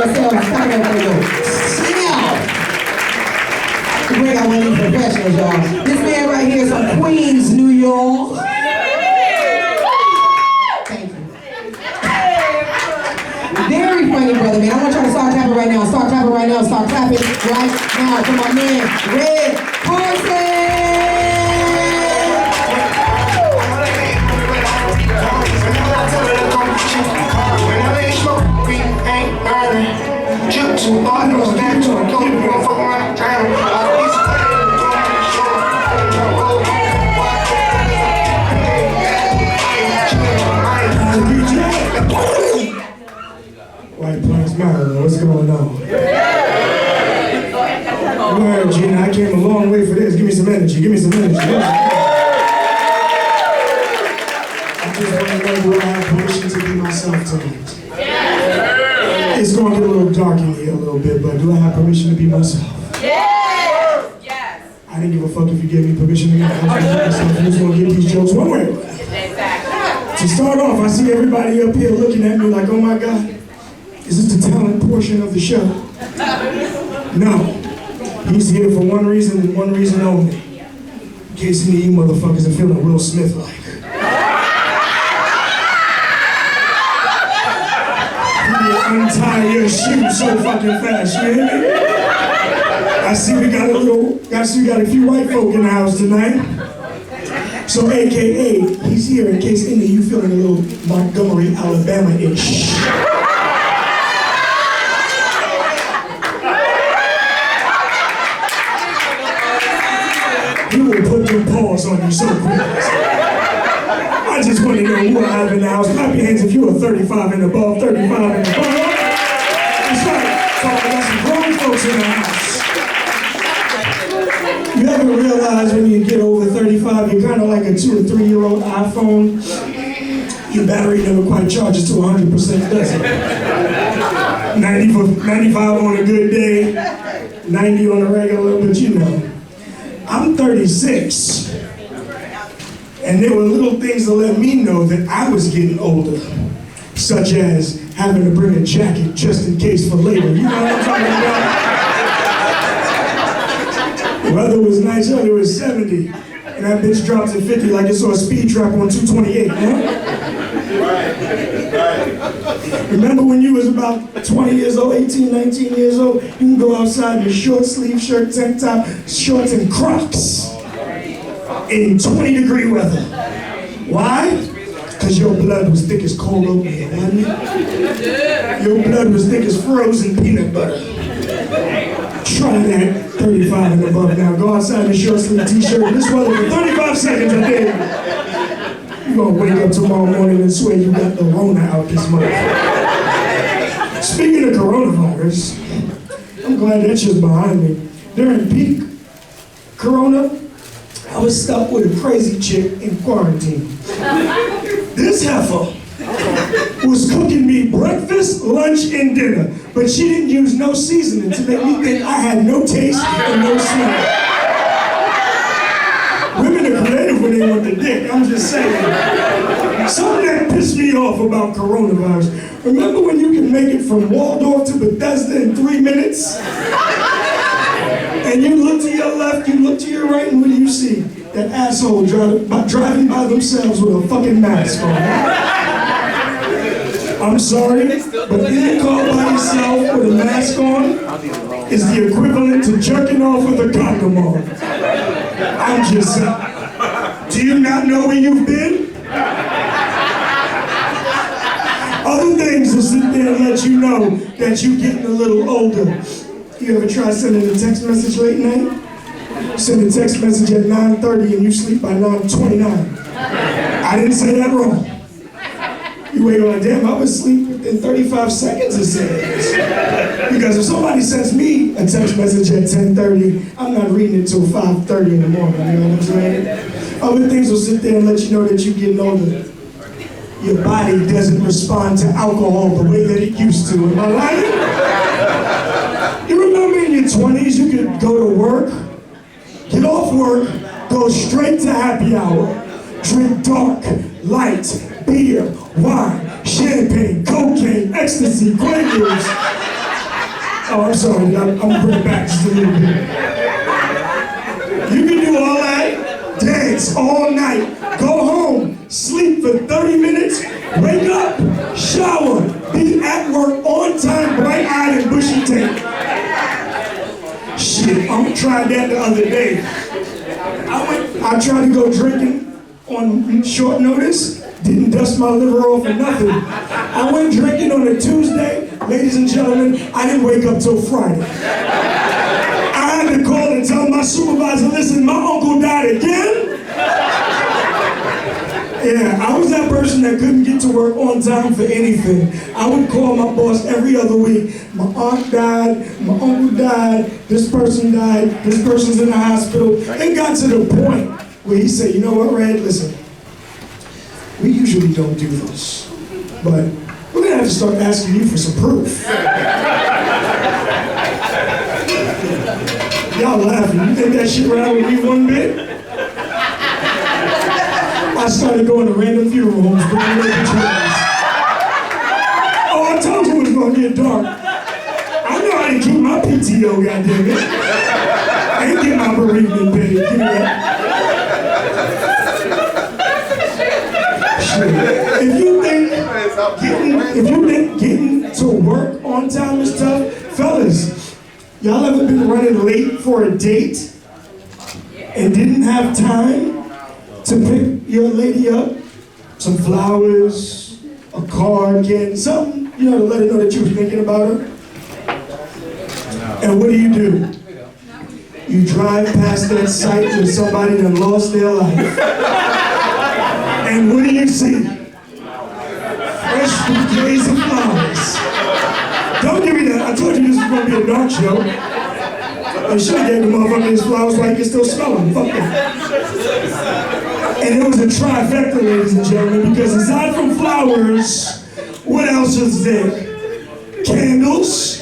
yourselves. Stop it for you. Smell. Bring out one of these professionals, y'all. This man right here is from Queens, New York. Thank you. Very funny, brother, man. I want y'all to start clapping right now. Start clapping right now. Start clapping right now for my man, Red Carson. White Plains, Maryland, what's going on? Well, Gina, I came a long way for this. Give me some energy, give me some energy. I just want to know, do I have permission to be myself tonight? It's going to get a little dark in here a little bit, but do I have permission to be myself? Yes! Yes! I didn't give a fuck if you gave me permission to be myself. I just want to get these jokes one way. Exactly. To start off, I see everybody up here looking at me like, oh my God, is this the talent portion of the show? No. He's here for one reason and one reason only. In case any of you motherfuckers are feeling Will Smith-like. Untie your shoes so fucking fast, you hear me? I see we got a few white folk in the house tonight. So AKA, he's here in case any of you feeling a little Montgomery, Alabama-ish. He will put your paws on you so quick. I just want to know who I have in the house. Clap your hands if you are 35 and above, 35 and above. That's right. So I got some grown folks in the house. You ever realize when you get over 35, you're kind of like a 2 or 3 year old iPhone? Your battery never quite charges to 100%, does it? 95 on a good day, 90 on a regular, but you know. I'm 36. And there were little things that let me know that I was getting older, such as having to bring a jacket just in case for later. You know what I'm talking about? The weather was nice, it was 70, and that bitch drops at 50 like it saw a speed trap on 228, huh? Remember when you was about 20 years old, 18, 19 years old, you can go outside in a short sleeve shirt, tank top, shorts, and Crocs. In 20-degree weather. Why? Because your blood was thick as cold oatmeal, wasn't it? Your blood was thick as frozen peanut butter. Try that 35 and above now. Go outside in a short sleeve t-shirt in this weather for 35 seconds a day. You're gonna wake up tomorrow morning and swear you got the Rona out this month. Speaking of coronavirus, I'm glad that shit's behind me. During peak Corona, I was stuck with a crazy chick in quarantine. This heifer was cooking me breakfast, lunch, and dinner, but she didn't use no seasoning to make me think I had no taste and no smell. Women are creative when they want the dick, I'm just saying. Something that pissed me off about coronavirus. Remember when you can make it from Waldorf to Bethesda in 3 minutes? And you look to your left, you look to your right, and what do you see? That asshole driving by themselves with a fucking mask on. I'm sorry, but being caught by yourself with a mask on is the equivalent to jerking off with a condom on. I'm just saying. Do you not know where you've been? Other things will sit there and let you know that you're getting a little older. You ever try sending a text message late night? Send a text message at 9:30 and you sleep by 9:29. I didn't say that wrong. You wake up like, damn, I was asleep within 35 seconds of saying this. Because if somebody sends me a text message at 10:30, I'm not reading it till 5:30 in the morning, you know what I'm saying? Other things will sit there and let you know that you're getting older. Your body doesn't respond to alcohol the way that it used to. Am I lying? You remember in your 20s, you could go to work, get off work, go straight to happy hour, drink dark, light, beer, wine, champagne, cocaine, ecstasy, Quaaludes, Oh, I'm sorry, I'm gonna bring it back just a little bit. You can do all that, dance all night, go home, sleep for 30 minutes, wake up, shower, be at work on time, bright-eyed and bushy-tailed. Shit, I tried that the other day. I tried to go drinking on short notice, didn't dust my liver off or nothing. I went drinking on a Tuesday, ladies and gentlemen, I didn't wake up till Friday. I had to call and tell my supervisor, listen, my uncle died again. Yeah, I was that person that couldn't get to work on time for anything. I would call my boss every other week. My aunt died, my uncle died, this person died, this person's in the hospital. It got to the point where he said, you know what, Red, listen, we usually don't do this, but we're gonna have to start asking you for some proof. Y'all laughing, you think that shit around with me one bit? I started going to random funeral homes, bringing their pictures. Oh, I told you it was gonna get dark. I know I didn't keep my PTO, goddammit. I ain't get my bereavement paid, give me that. Shit. If you think getting to work on time is tough, fellas, y'all ever been running late for a date and didn't have time to pick your lady up? Some flowers, a card, something, to let her know that you were thinking about her? And what do? You drive past that site where somebody done lost their life. And what do you see? Fresh bouquets of flowers. Don't give me that. I told you this was going to be a dark show. I should have gave the motherfucker his flowers while you can still smell them. Fuck them. And it was a trifecta, ladies and gentlemen, because aside from flowers, what else is there? Candles.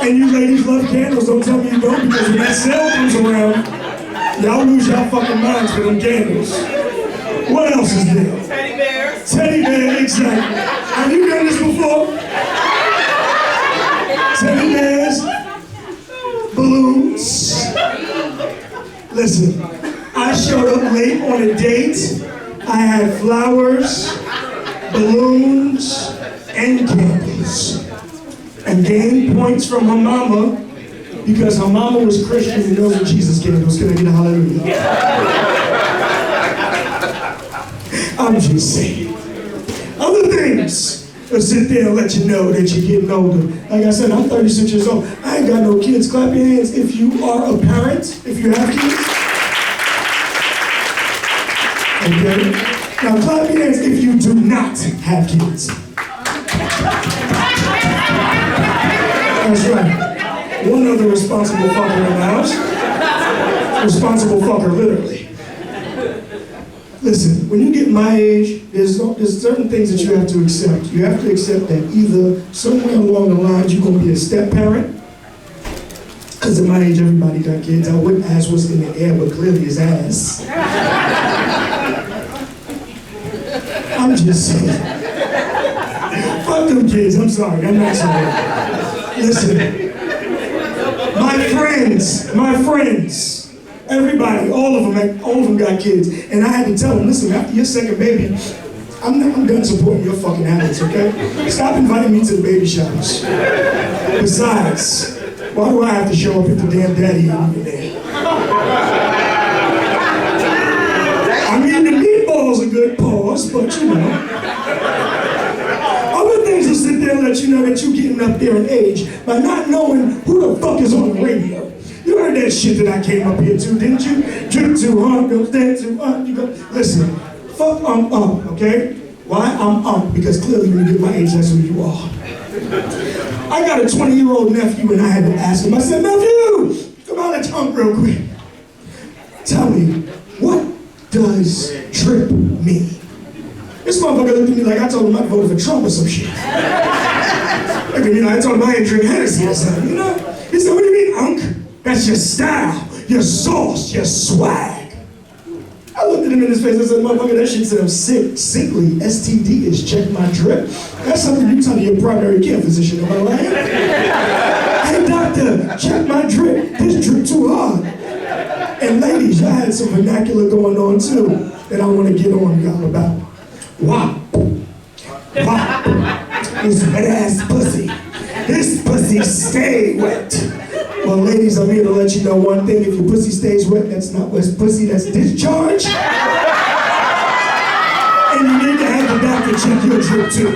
And you ladies love candles. Don't tell me you don't, because when that sale comes around, y'all lose y'all fucking minds for them candles. What else is there? Teddy bears. Teddy bear, exactly. Have you done this before? Teddy bears, balloons. Listen, I showed up late on a date. I had flowers, balloons, and candles. And gained points from her mama because her mama was Christian and knows what Jesus candles. Can I get a hallelujah? I'm just saying. Other things will sit there and let you know that you're getting older. Like I said, I'm 36 years old. I ain't got no kids. Clap your hands if you are a parent, if you have kids. Okay? Now clap your hands if you do not have kids. That's right. One other responsible fucker in the house. Responsible fucker, literally. Listen, when you get my age, there's certain things that you have to accept. You have to accept that either somewhere along the lines you're going to be a step parent, because at my age everybody got kids. I wouldn't ask what's in the air, but clearly it's ass. I'm just saying. Fuck them kids, I'm sorry, I'm not sorry. Listen, my friends, everybody, all of them got kids, and I had to tell them, listen, after your second baby, I'm done supporting your fucking habits, okay? Stop inviting me to the baby showers. Besides, why do I have to show up if the damn daddy ain't even there? I mean, the meatballs are good, pause, but you know. Other things will sit there and let you know that you're getting up there in age by not knowing who the fuck is on the radio. You heard that shit that I came up here to, didn't you? Drip to, go stand to, you go. Listen, fuck okay? Why I'm because clearly when you get my age, that's who you are. I got a 20-year-old nephew and I had to ask him, I said, nephew, come on, let's real quick. Tell me, what does drip mean? This motherfucker looked at me like I told him I voted for Trump or some shit. Look at me like I told him I ain't drink Hennessy or something, you know? He said, what do you mean, Unc? That's your style, your sauce, your swag. I looked at him him in his face. I said, motherfucker, that shit sounds sick. Sickly. STD is check my drip. That's something you tell to your primary care physician, am I right? Hey, doctor, check my drip. This drip too hard. And ladies, y'all had some vernacular going on too that I want to get on y'all about. Wow. Wow. This wet ass pussy. This pussy stay wet. Well, ladies, I'm here to let you know one thing. If your pussy stays wet, that's not wet pussy, that's discharge. And you need to have the doctor check your drip too.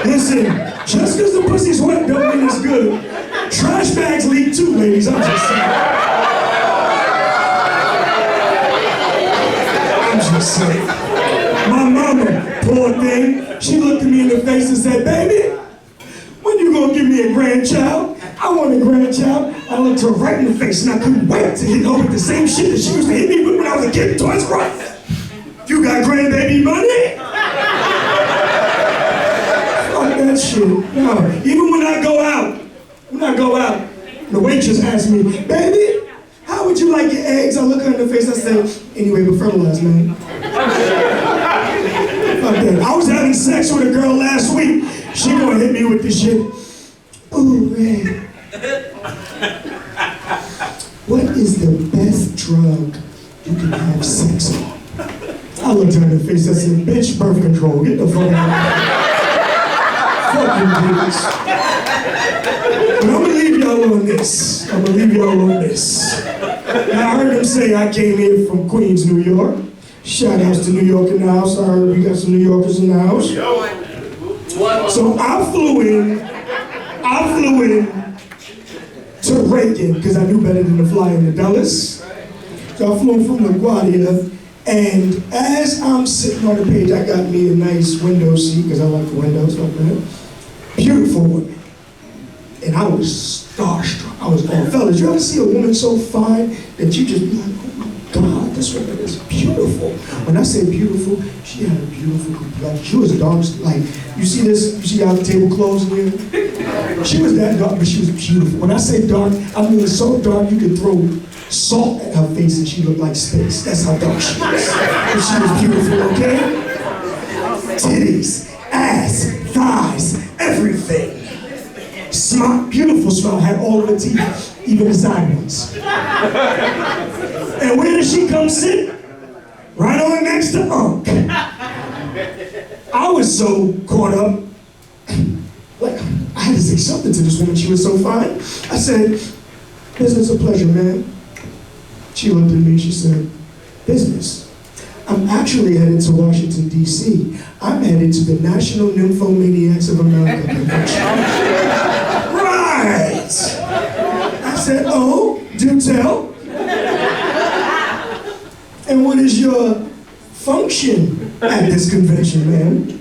Listen, just because the pussy's wet don't mean it's good. Trash bags leak too, ladies, I'm just saying. I'm just saying. My mama, poor thing, she looked at me in the face and said, baby, when you gonna give me a grandchild? I want a grandchild. I looked her right in the face and I couldn't wait to hit her with the same shit that she used to hit me with when I was a kid, Toys R Us. You got grandbaby money? Fuck that shit. No, even when I go out, the waitress asked me, baby, how would you like your eggs? I look her in the face, I said, anyway, but fertilized, man. Fuck that. I was having sex with a girl last week. She gonna hit me with this shit. Ooh, man. What is the best drug you can have sex on? I looked her in the face, I said, bitch, birth control, get the fuck out of here. Fucking bitch. But I'm gonna leave y'all on this. Now, I heard him say I came here from Queens, New York. Shout outs to New York in the house. I heard we got some New Yorkers in the house. So I flew in to Reagan, because I knew better than to fly into Dulles. So I flew from LaGuardia, and as I'm sitting on the page, I got me a nice window seat, because I like the windows like that. Beautiful woman. And I was starstruck. I was going, fellas, you ever see a woman so fine that you just be like, oh my God, this woman is beautiful. When I say beautiful, she had a beautiful complexion. She was dark, like, you see this, you see how the tablecloths here? She was that dark, but she was beautiful. When I say dark, I mean so dark you could throw salt at her face and she looked like space. That's how dark she was. But she was beautiful, okay? Titties, ass, thighs, everything. Smart, beautiful smile, had all of the teeth, even the side ones. And where did she come sit? Right on next to Unc. I was so caught up, like, I had to say something to this woman, she was so fine. I said, business or pleasure, man? She looked at me, she said, business. I'm actually headed to Washington, D.C. I'm headed to the National Nymphomaniacs of America convention. Right! I said, oh, do tell. And what is your function at this convention, man?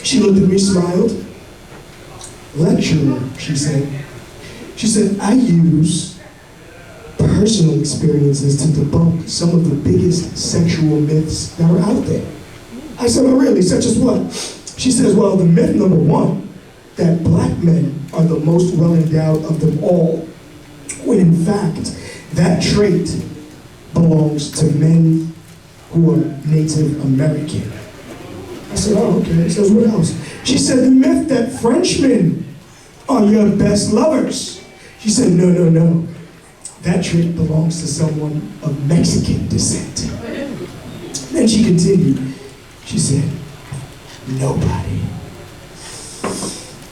She looked at me, smiled. Lecturer, she said. She said, I use personal experiences to debunk some of the biggest sexual myths that are out there. I said, oh really, such as what? She says, well, the myth number one, that black men are the most well-endowed of them all, when in fact, that trait belongs to men who are Native American. I said, oh, okay. She says, what else? She said, the myth that Frenchmen are your best lovers. She said, no, no, no. That trait belongs to someone of Mexican descent. Then she continued. She said, nobody,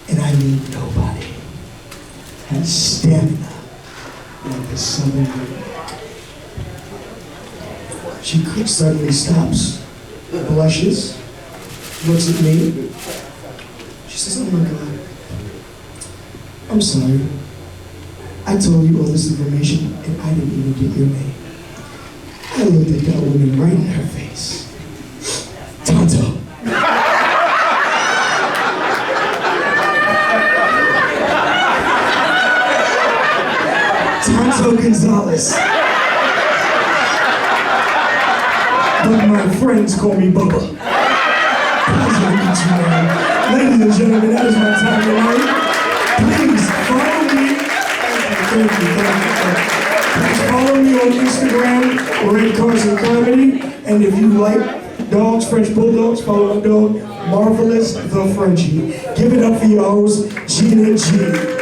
and I mean nobody, has stamina like the Southern women. She suddenly stops, blushes, looks at me. She says, oh my God, I'm sorry. I told you all this information and I didn't even get your name. I looked at that woman right in her face. Tonto. Tonto Gonzalez. But my friends call me Bubba. Pleasure to meet you, man. Ladies and gentlemen, that is my time tonight. Please follow me. Please follow me on Instagram And if you like dogs, French Bulldogs, follow my dog, Marvelous the Frenchie. Give it up for your host, Gina G.